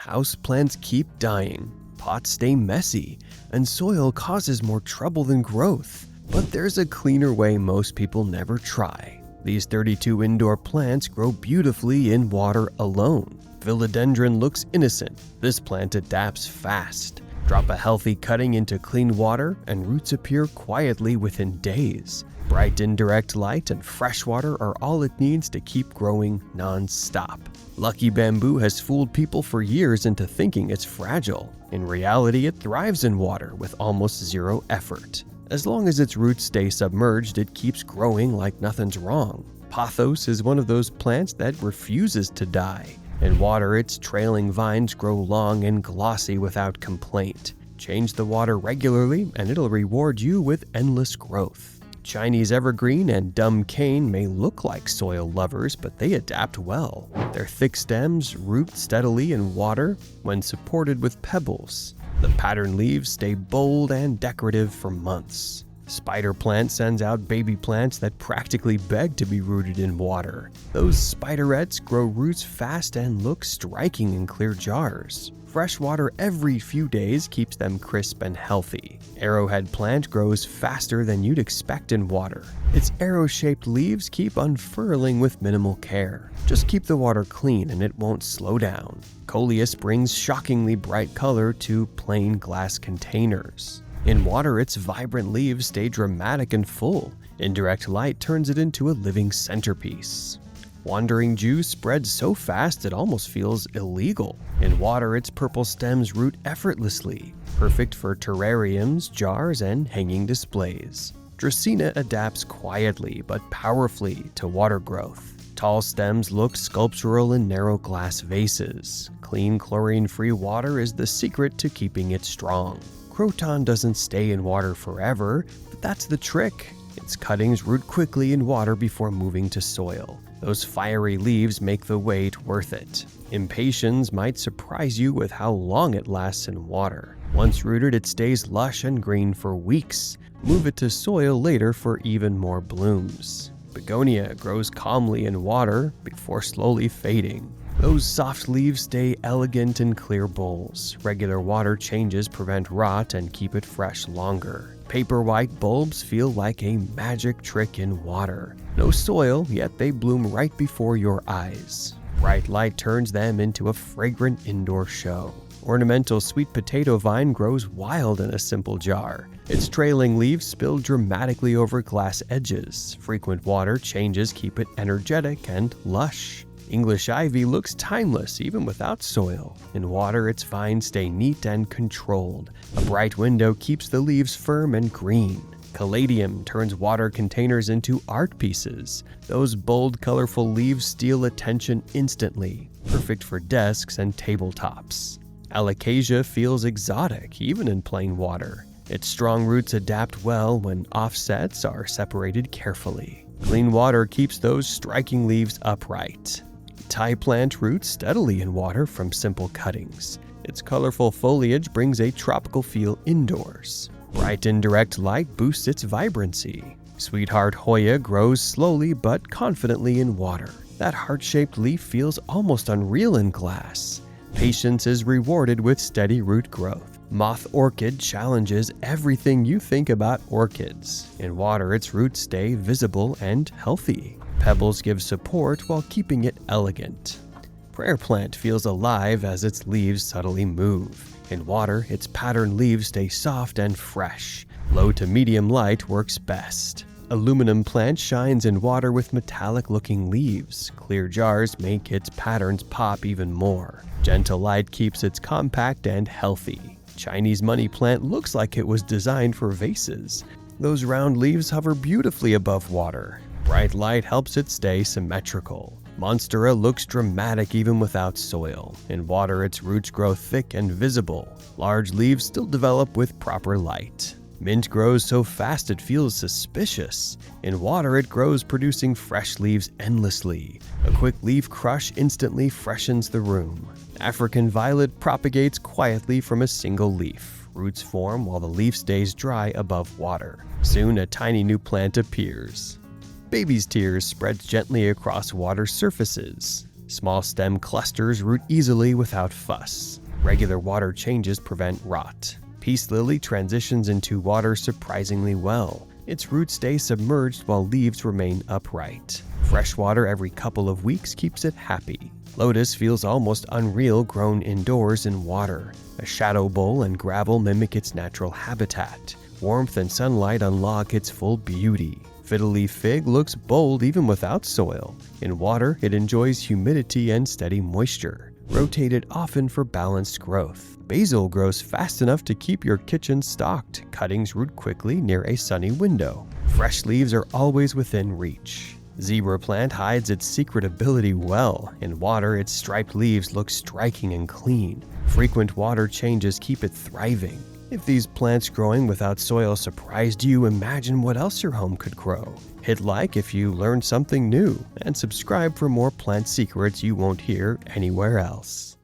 Houseplants keep dying, pots stay messy, and soil causes more trouble than growth. But there's a cleaner way most people never try. These 32 indoor plants grow beautifully in water alone. Philodendron looks innocent. This plant adapts fast. Drop a healthy cutting into clean water and roots appear quietly within days. Bright indirect light and fresh water are all it needs to keep growing non-stop. Lucky Bamboo has fooled people for years into thinking it's fragile. In reality, it thrives in water with almost zero effort. As long as its roots stay submerged, it keeps growing like nothing's wrong. Pothos is one of those plants that refuses to die. In water, its trailing vines grow long and glossy without complaint. Change the water regularly and it'll reward you with endless growth. Chinese evergreen and dumb cane may look like soil lovers, but they adapt well. Their thick stems root steadily in water when supported with pebbles. The pattern leaves stay bold and decorative for months. Spider plant sends out baby plants that practically beg to be rooted in water. Those spiderettes grow roots fast and look striking in clear jars. Fresh water every few days keeps them crisp and healthy. Arrowhead plant grows faster than you'd expect in water. Its arrow-shaped leaves keep unfurling with minimal care. Just keep the water clean and it won't slow down. Coleus brings shockingly bright color to plain glass containers. In water, its vibrant leaves stay dramatic and full. Indirect light turns it into a living centerpiece. Wandering Jew spreads so fast it almost feels illegal. In water, its purple stems root effortlessly, perfect for terrariums, jars, and hanging displays. Dracaena adapts quietly but powerfully to water growth. Tall stems look sculptural in narrow glass vases. Clean, chlorine-free water is the secret to keeping it strong. Croton doesn't stay in water forever, but that's the trick. Its cuttings root quickly in water before moving to soil. Those fiery leaves make the wait worth it. Impatiens might surprise you with how long it lasts in water. Once rooted, it stays lush and green for weeks. Move it to soil later for even more blooms. Begonia grows calmly in water before slowly fading. Those soft leaves stay elegant in clear bowls. Regular water changes prevent rot and keep it fresh longer. Paper white bulbs feel like a magic trick in water. No soil, yet they bloom right before your eyes. Bright light turns them into a fragrant indoor show. Ornamental sweet potato vine grows wild in a simple jar. Its trailing leaves spill dramatically over glass edges. Frequent water changes keep it energetic and lush. English ivy looks timeless even without soil. In water, its vines stay neat and controlled. A bright window keeps the leaves firm and green. Caladium turns water containers into art pieces. Those bold, colorful leaves steal attention instantly, perfect for desks and tabletops. Alocasia feels exotic even in plain water. Its strong roots adapt well when offsets are separated carefully. Clean water keeps those striking leaves upright. Thai plant roots steadily in water from simple cuttings. Its colorful foliage brings a tropical feel indoors. Bright indirect light boosts its vibrancy. Sweetheart Hoya grows slowly but confidently in water. That heart-shaped leaf feels almost unreal in glass. Patience is rewarded with steady root growth. Moth orchid challenges everything you think about orchids. In water, its roots stay visible and healthy. Pebbles give support while keeping it elegant. Prayer plant feels alive as its leaves subtly move. In water, its patterned leaves stay soft and fresh. Low to medium light works best. Aluminum plant shines in water with metallic-looking leaves. Clear jars make its patterns pop even more. Gentle light keeps it compact and healthy. Chinese money plant looks like it was designed for vases. Those round leaves hover beautifully above water. Bright light helps it stay symmetrical. Monstera looks dramatic even without soil. In water, its roots grow thick and visible. Large leaves still develop with proper light. Mint grows so fast it feels suspicious. In water, it grows producing fresh leaves endlessly. A quick leaf crush instantly freshens the room. African violet propagates quietly from a single leaf. Roots form while the leaf stays dry above water. Soon, a tiny new plant appears. Baby's tears spreads gently across water surfaces. Small stem clusters root easily without fuss. Regular water changes prevent rot. Peace lily transitions into water surprisingly well. Its roots stay submerged while leaves remain upright. Fresh water every couple of weeks keeps it happy. Lotus feels almost unreal grown indoors in water. A shadow bowl and gravel mimic its natural habitat. Warmth and sunlight unlock its full beauty. Fiddle-leaf fig looks bold even without soil. In water, it enjoys humidity and steady moisture. Rotated often for balanced growth. Basil grows fast enough to keep your kitchen stocked. Cuttings root quickly near a sunny window. Fresh leaves are always within reach. Zebra plant hides its secret ability well. In water, its striped leaves look striking and clean. Frequent water changes keep it thriving. If these plants growing without soil surprised you, imagine what else your home could grow. Hit like if you learned something new, and subscribe for more plant secrets you won't hear anywhere else.